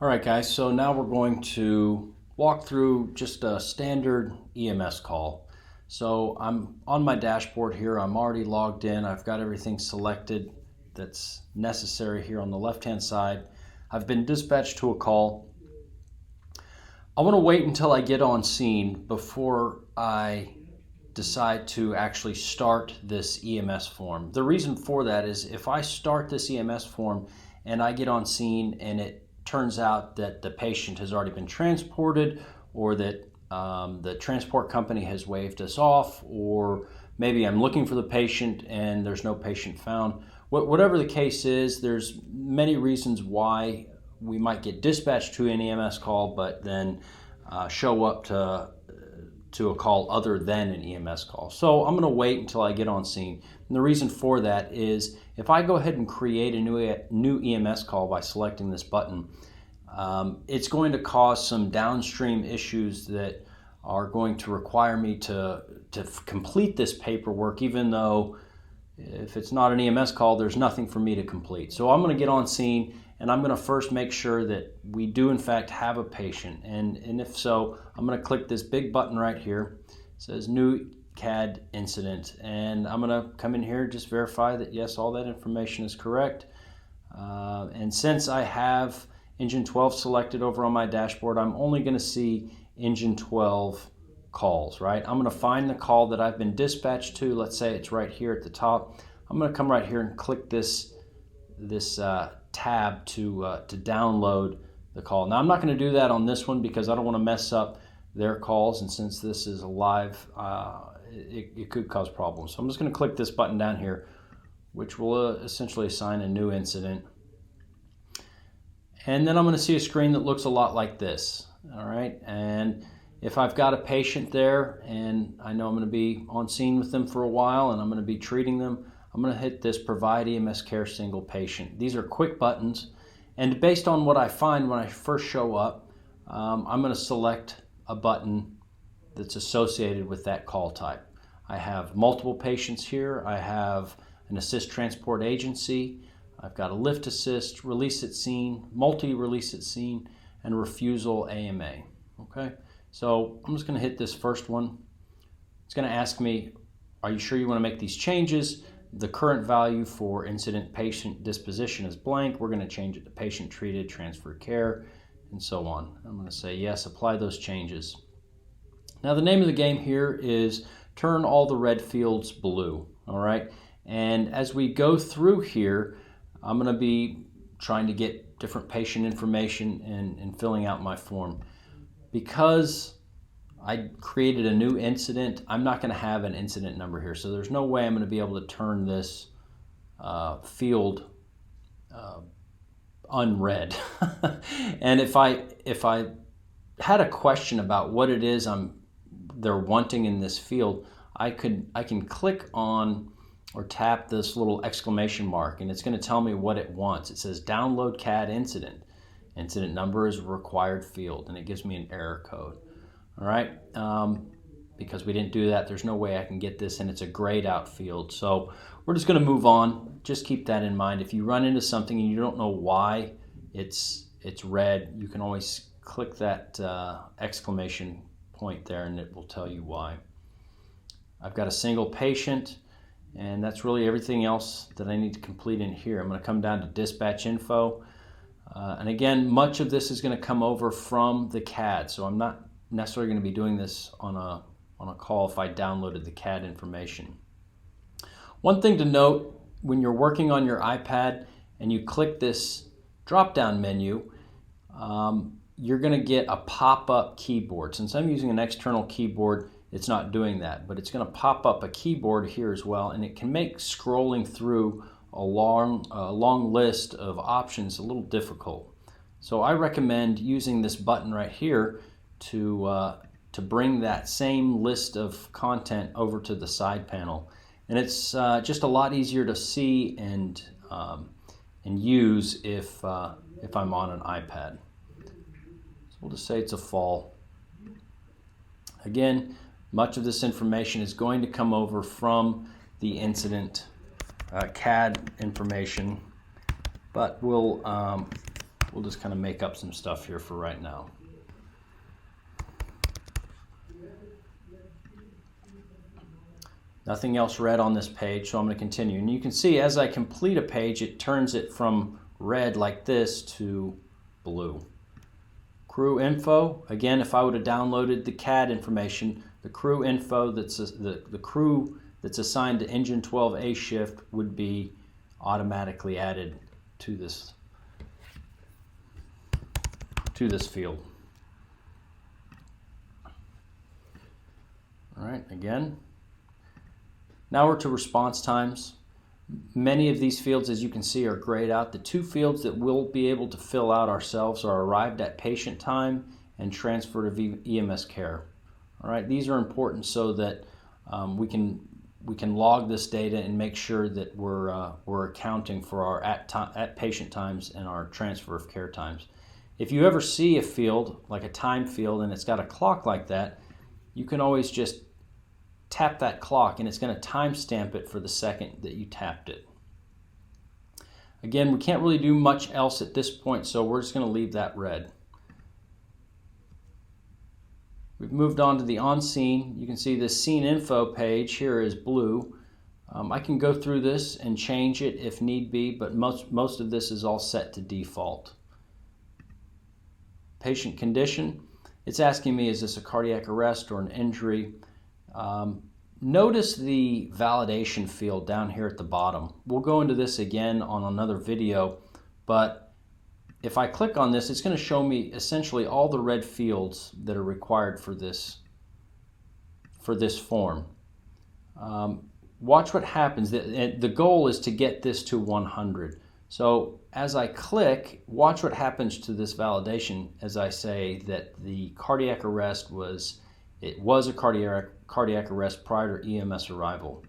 All right, guys, so now we're going to walk through just a standard EMS call. So I'm on my dashboard here. I'm already logged in. I've got everything selected that's necessary here on the left-hand side. I've been dispatched to a call. I want to wait until I get on scene before I decide to actually start this EMS form. The reason for that is if I start this EMS form and I get on scene and it turns out that the patient has already been transported, or that the transport company has waved us off, or maybe I'm looking for the patient and there's no patient found. Whatever the case is, there's many reasons why we might get dispatched to an EMS call but then show up to a call other than an EMS call. So I'm going to wait until I get on scene. And the reason for that is if I go ahead and create a new EMS call by selecting this button, it's going to cause some downstream issues that are going to require me to complete this paperwork, even though if it's not an EMS call, there's nothing for me to complete. So I'm going to get on scene and I'm going to first make sure that we do in fact have a patient. And if so, I'm going to click this big button right here. It says New CAD Incident. And I'm going to come in here, just verify that yes, all that information is correct. And since I have Engine 12 selected over on my dashboard, I'm only going to see Engine 12 calls, right? I'm going to find the call that I've been dispatched to. Let's say it's right here at the top. I'm going to come right here and click this tab to download the call. Now I'm not going to do that on this one because I don't want to mess up their calls, and since this is a live, it could cause problems. So I'm just going to click this button down here, which will essentially assign a new incident. And then I'm going to see a screen that looks a lot like this. All right, and if I've got a patient there and I know I'm going to be on scene with them for a while and I'm going to be treating them, I'm going to hit this Provide EMS Care Single Patient. These are quick buttons, and based on what I find when I first show up, I'm going to select a button that's associated with that call type. I have multiple patients here. I have an assist transport agency. I've got a lift assist, release at scene, multi-release at scene, and refusal AMA. Okay, so I'm just going to hit this first one. It's going to ask me, are you sure you want to make these changes? The current value for incident patient disposition is blank. We're going to change it to patient treated, transfer care, and so on. I'm going to say yes, apply those changes. Now the name of the game here is turn all the red fields blue. All right, and as we go through here, I'm going to be trying to get different patient information and filling out my form. Because I created a new incident, I'm not going to have an incident number here. So there's no way I'm going to be able to turn this field unread. And if I had a question about what it is they're wanting in this field, I can click on or tap this little exclamation mark, and it's going to tell me what it wants. It says download CAD Incident. Incident number is a required field, and it gives me an error code. All right, because we didn't do that, there's no way I can get this, and it's a grayed out field. So we're just going to move on. Just keep that in mind. If you run into something and you don't know why it's red, you can always click that exclamation point there, and it will tell you why. I've got a single patient, and that's really everything else that I need to complete in here. I'm going to come down to dispatch info. And again, much of this is going to come over from the CAD, so I'm not necessarily going to be doing this on a call if I downloaded the CAD information. One thing to note, when you're working on your iPad and you click this drop-down menu, you're going to get a pop-up keyboard. Since I'm using an external keyboard, it's not doing that, but it's going to pop up a keyboard here as well, and it can make scrolling through a long list of options a little difficult. So I recommend using this button right here to bring that same list of content over to the side panel, and it's just a lot easier to see and use if I'm on an iPad. So we'll just say it's a fall. Again, much of this information is going to come over from the incident CAD information, but we'll we'll just kind of make up some stuff here for right now. Nothing else red on this page, so I'm going to continue. And you can see as I complete a page, it turns it from red like this to blue. Crew info, again, if I would have downloaded the CAD information, the crew info, the crew that's assigned to engine 12A shift would be automatically added to this field. All right, again. Now we're to response times. Many of these fields, as you can see, are grayed out. The two fields that we'll be able to fill out ourselves are arrived at patient time and transfer to EMS care. All right, these are important so that we can log this data and make sure that we're accounting for our at patient times and our transfer of care times. If you ever see a field like a time field and it's got a clock like that, you can always just tap that clock and it's going to timestamp it for the second that you tapped it. Again, we can't really do much else at this point, so we're just going to leave that red. We've moved on to the on scene. You can see this scene info page here is blue. I can go through this and change it if need be, but most of this is all set to default. Patient condition. It's asking me, is this a cardiac arrest or an injury? Notice the validation field down here at the bottom. We'll go into this again on another video, but if I click on this, it's going to show me essentially all the red fields that are required for this form. Watch what happens. The goal is to get this to 100. So as I click, watch what happens to this validation as I say that the cardiac arrest was a cardiac arrest prior to EMS arrival.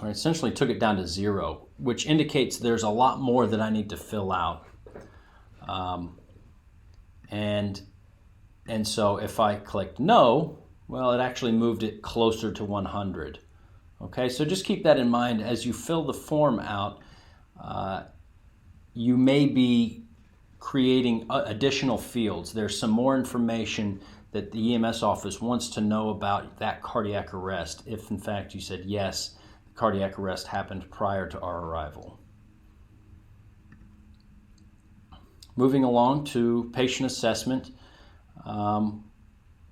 I essentially took it down to 0, which indicates there's a lot more that I need to fill out. And so if I clicked no, well, it actually moved it closer to 100. Okay, so just keep that in mind as you fill the form out. You may be creating additional fields. There's some more information that the EMS office wants to know about that cardiac arrest, if in fact you said yes, the cardiac arrest happened prior to our arrival. Moving along to patient assessment.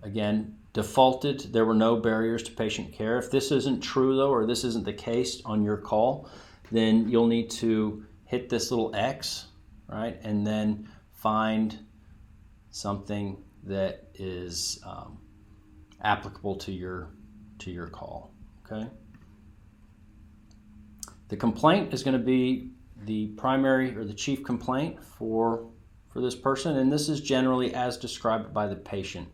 Again, defaulted, there were no barriers to patient care. If this isn't true though, or this isn't the case on your call, then you'll need to hit this little X, right, and then find something that is applicable to your call. Okay. The complaint is going to be the primary or the chief complaint for this person, and this is generally as described by the patient.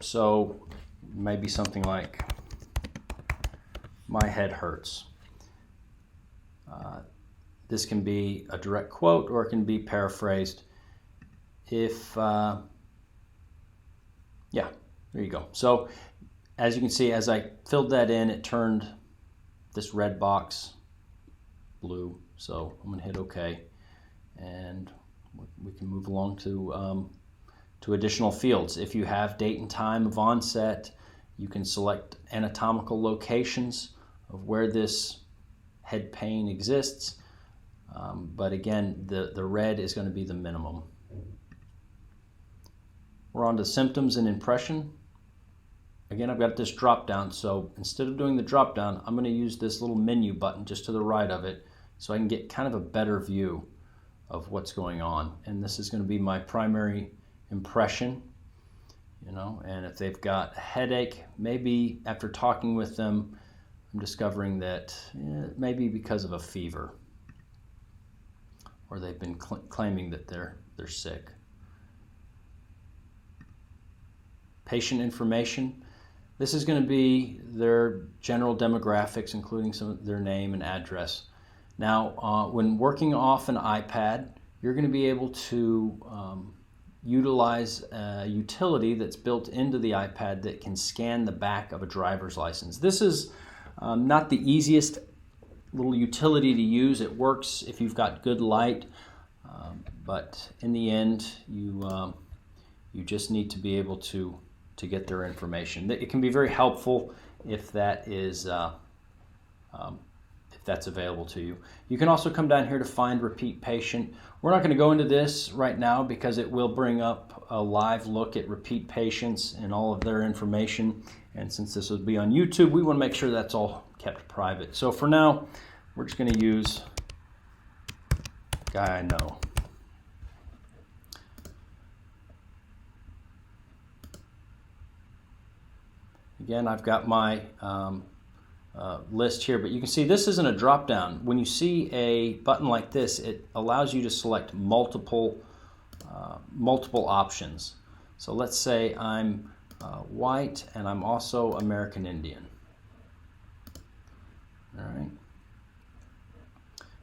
So maybe something like, "My head hurts." This can be a direct quote or it can be paraphrased. Yeah, there you go. So as you can see, as I filled that in, it turned this red box blue. So I'm going to hit OK, and we can move along to additional fields. If you have date and time of onset, you can select anatomical locations of where this head pain exists. But again, the red is going to be the minimum. We're on to symptoms and impression. Again, I've got this drop down, so instead of doing the drop down, I'm going to use this little menu button just to the right of it so I can get kind of a better view of what's going on. And this is going to be my primary impression, and if they've got a headache, maybe after talking with them, I'm discovering that it may be because of a fever, or they've been claiming that they're sick. Patient information. This is going to be their general demographics, including some of their name and address. Now, when working off an iPad, you're going to be able to utilize a utility that's built into the iPad that can scan the back of a driver's license. This is not the easiest little utility to use. It works if you've got good light. But in the end, you just need to be able to get their information. It can be very helpful if that is if that's available to you. You can also come down here to find repeat patient. We're not going to go into this right now because it will bring up a live look at repeat patients and all of their information. And since this will be on YouTube, we want to make sure that's all kept private. So for now, we're just going to use guy I know. Again, I've got my list here, but you can see this isn't a drop down. When you see a button like this, it allows you to select multiple options. So let's say I'm white and I'm also American Indian. All right.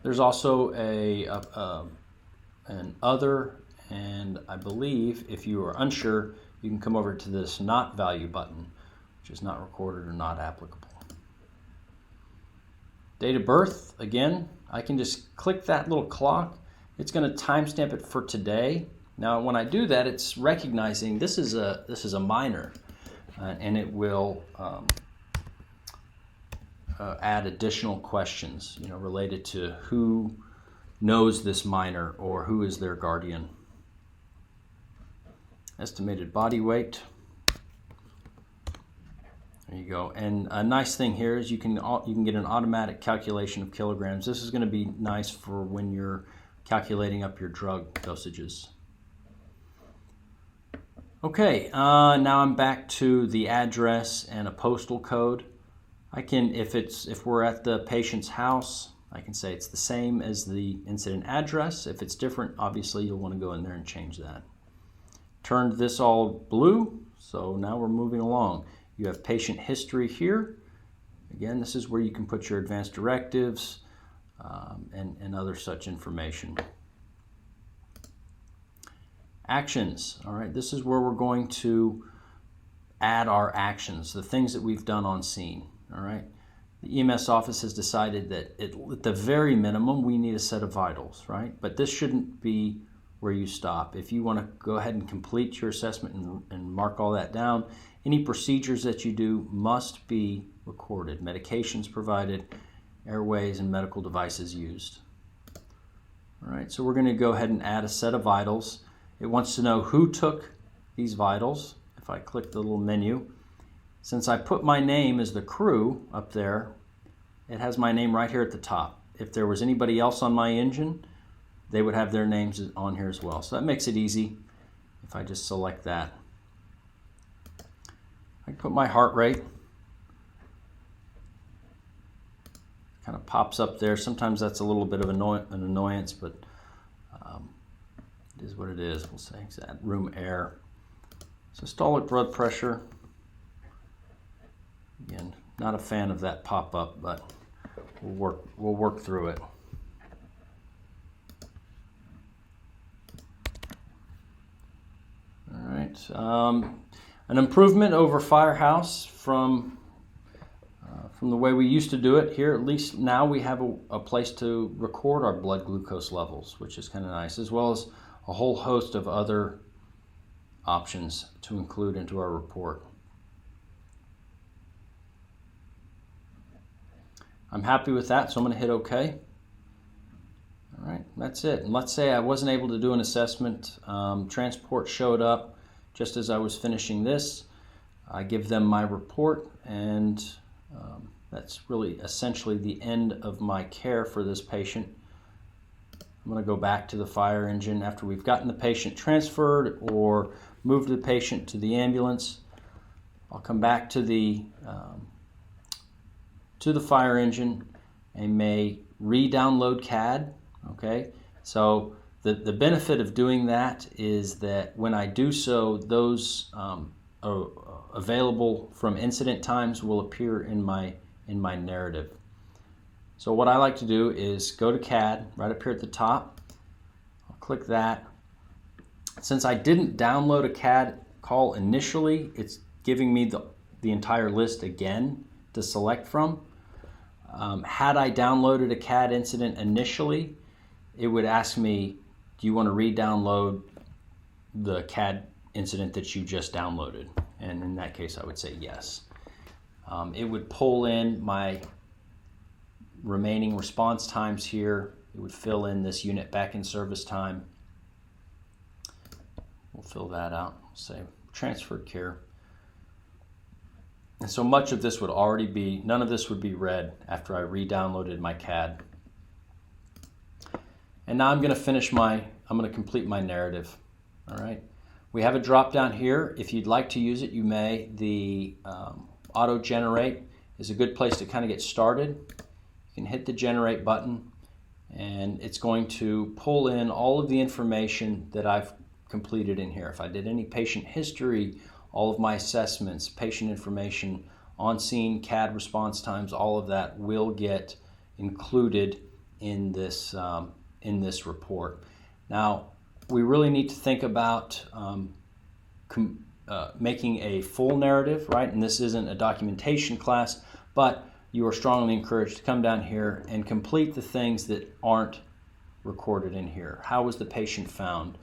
There's also an other, and I believe if you are unsure, you can come over to this not value button, which is not recorded or not applicable. Date of birth, again, I can just click that little clock. It's going to timestamp it for today. Now, when I do that, it's recognizing this is a minor, and it will add additional questions, related to who knows this minor or who is their guardian. Estimated body weight. There you go. And a nice thing here is you can get an automatic calculation of kilograms. This is going to be nice for when you're calculating up your drug dosages. Okay, now I'm back to the address and a postal code. I can, if we're at the patient's house, I can say it's the same as the incident address. If it's different, obviously you'll want to go in there and change that. Turned this all blue, so now we're moving along. You have patient history here. Again, this is where you can put your advanced directives and other such information. Actions. All right, this is where we're going to add our actions, the things that we've done on scene. All right. The EMS office has decided that at the very minimum, we need a set of vitals, right? But this shouldn't be where you stop. If you want to go ahead and complete your assessment and mark all that down, any procedures that you do must be recorded. Medications provided, airways, and medical devices used. All right, so we're going to go ahead and add a set of vitals. It wants to know who took these vitals. If I click the little menu, since I put my name as the crew up there, it has my name right here at the top. If there was anybody else on my engine, they would have their names on here as well. So that makes it easy if I just select that. I can put my heart rate. Kind of pops up there. Sometimes that's a little bit of an annoyance, but it is what it is. We'll say exact room air. Systolic blood pressure. Again, not a fan of that pop-up, but we'll work through it. All right. An improvement over Firehouse from the way we used to do it here. At least now we have a place to record our blood glucose levels, which is kind of nice, as well as a whole host of other options to include into our report. I'm happy with that, so I'm going to hit OK. All right, that's it. And let's say I wasn't able to do an assessment. Transport showed up just as I was finishing this. I give them my report, and that's really essentially the end of my care for this patient. I'm going to go back to the fire engine after we've gotten the patient transferred or moved the patient to the ambulance. I'll come back to the fire engine and may re-download CAD. Okay, so the benefit of doing that is that when I do so, those available from incident times will appear in my narrative. So what I like to do is go to CAD right up here at the top. I'll click that. Since I didn't download a CAD call initially, it's giving me the entire list again to select from. Had I downloaded a CAD incident initially, it would ask me do you want to re-download the CAD incident that you just downloaded? And in that case, I would say yes. It would pull in my remaining response times here. It would fill in this unit back in service time. We'll fill that out. Say transferred care. And so much of this would already be, none of this would be read after I re-downloaded my CAD. And now I'm going to complete my narrative. All right. We have a drop down here. If you'd like to use it, you may. The auto generate is a good place to kind of get started. You can hit the generate button, and it's going to pull in all of the information that I've completed in here. If I did any patient history, all of my assessments, patient information, on scene, CAD response times, all of that will get included in this report. Now, we really need to think about making a full narrative, right? And this isn't a documentation class, but you are strongly encouraged to come down here and complete the things that aren't recorded in here. How was the patient found?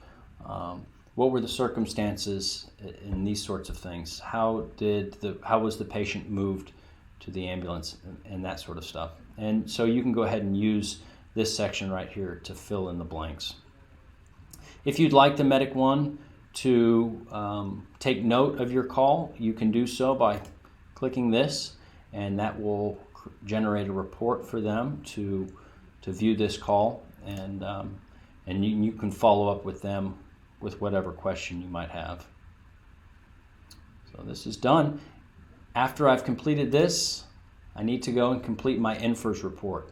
What were the circumstances in these sorts of things? How was the patient moved to the ambulance and that sort of stuff? And so you can go ahead and use this section right here to fill in the blanks. If you'd like the medic one to take note of your call, you can do so by clicking this, and that will generate a report for them to view this call, and you can follow up with them with whatever question you might have. So this is done. After I've completed this, I need to go and complete my INFRS report.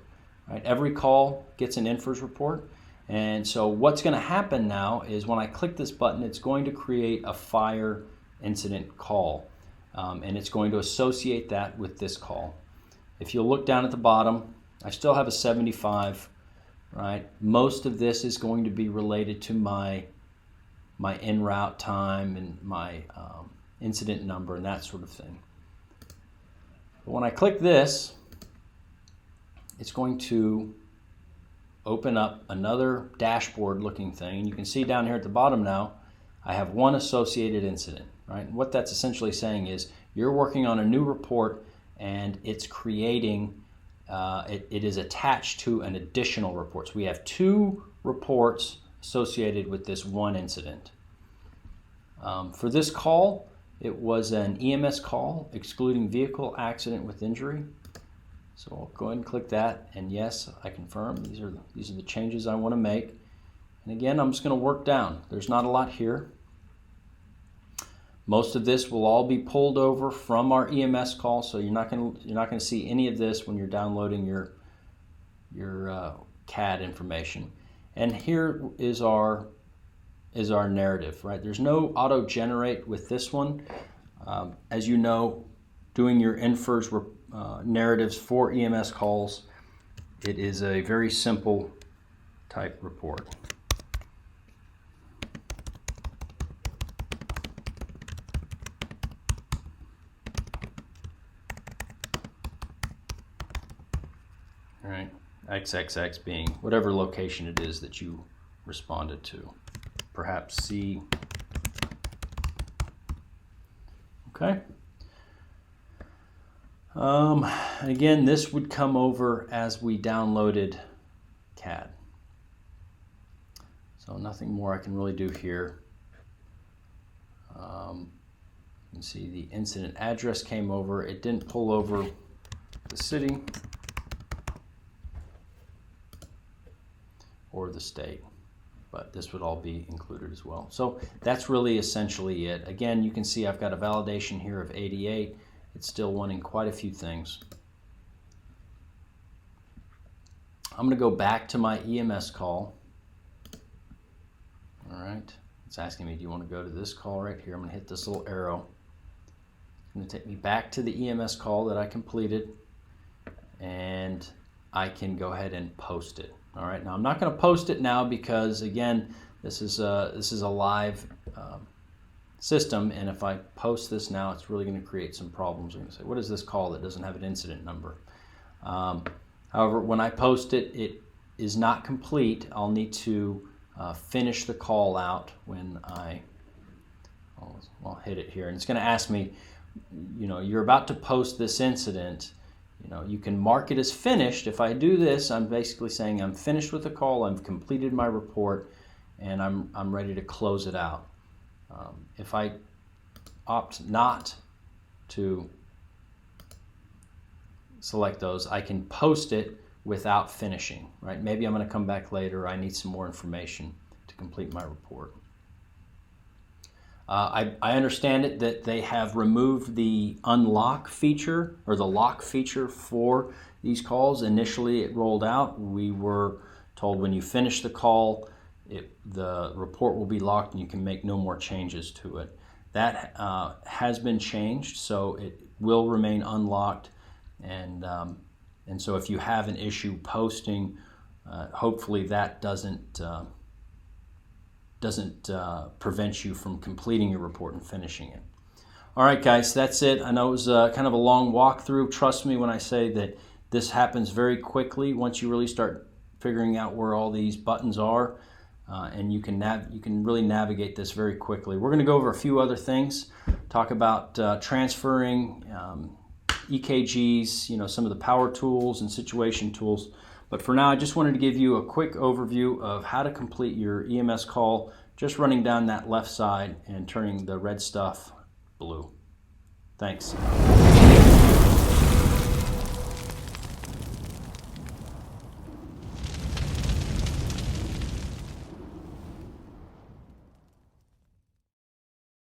Right? Every call gets an INFRS report. And so what's going to happen now is when I click this button, it's going to create a fire incident call. And it's going to associate that with this call. If you'll look down at the bottom, I still have a 75, right? Most of this is going to be related to my en route time and my incident number and that sort of thing. But when I click this, it's going to open up another dashboard looking thing. And you can see down here at the bottom now, I have one associated incident, right? And what that's essentially saying is you're working on a new report and it's creating, it is attached to an additional report. So we have 2 reports associated with this one incident. For this call, it was an EMS call excluding vehicle accident with injury. So I'll go ahead and click that, and yes, I confirm these are the changes I want to make. And again, I'm just going to work down. There's not a lot here. Most of this will all be pulled over from our EMS call, so you're not going to see any of this when you're downloading your CAD information. And here is our narrative, right? There's no auto generate with this one. As you know, doing your INFRS narratives for EMS calls, it is a very simple type report. All right, XXX being whatever location it is that you responded to, perhaps C. Okay. Again, this would come over as we downloaded CAD. So nothing more I can really do here. You can see the incident address came over. It didn't pull over the city or the state, but this would all be included as well. So that's really essentially it. Again, you can see I've got a validation here of 88. It's still wanting quite a few things. I'm going to go back to my EMS call. All right, it's asking me, do you want to go to this call right here? I'm going to hit this little arrow. It's going to take me back to the EMS call that I completed, and I can go ahead and post it. All right, now I'm not going to post it now because, again, this is a live system, and if I post this now, it's really going to create some problems. I'm going to say, what is this call that doesn't have an incident number? However, when I post it, it is not complete. I'll need to finish the call out when I'll hit it here, and it's going to ask me, you're about to post this incident. You can mark it as finished. If I do this, I'm basically saying I'm finished with the call, I've completed my report, and I'm ready to close it out. If I opt not to select those, I can post it without finishing, right? Maybe I'm going to come back later, I need some more information to complete my report. I understand it that they have removed the unlock feature or the lock feature for these calls. Initially it rolled out. We were told when you finish the call, the report will be locked and you can make no more changes to it. That has been changed, so it will remain unlocked. And so if you have an issue posting, hopefully that doesn't prevent you from completing your report and finishing it. All right, guys, that's it. I know it was kind of a long walkthrough. Trust me when I say that this happens very quickly once you really start figuring out where all these buttons are, and you can really navigate this very quickly. We're going to go over a few other things, talk about transferring EKGs, some of the power tools and situation tools. But for now, I just wanted to give you a quick overview of how to complete your EMS call, just running down that left side and turning the red stuff blue. Thanks.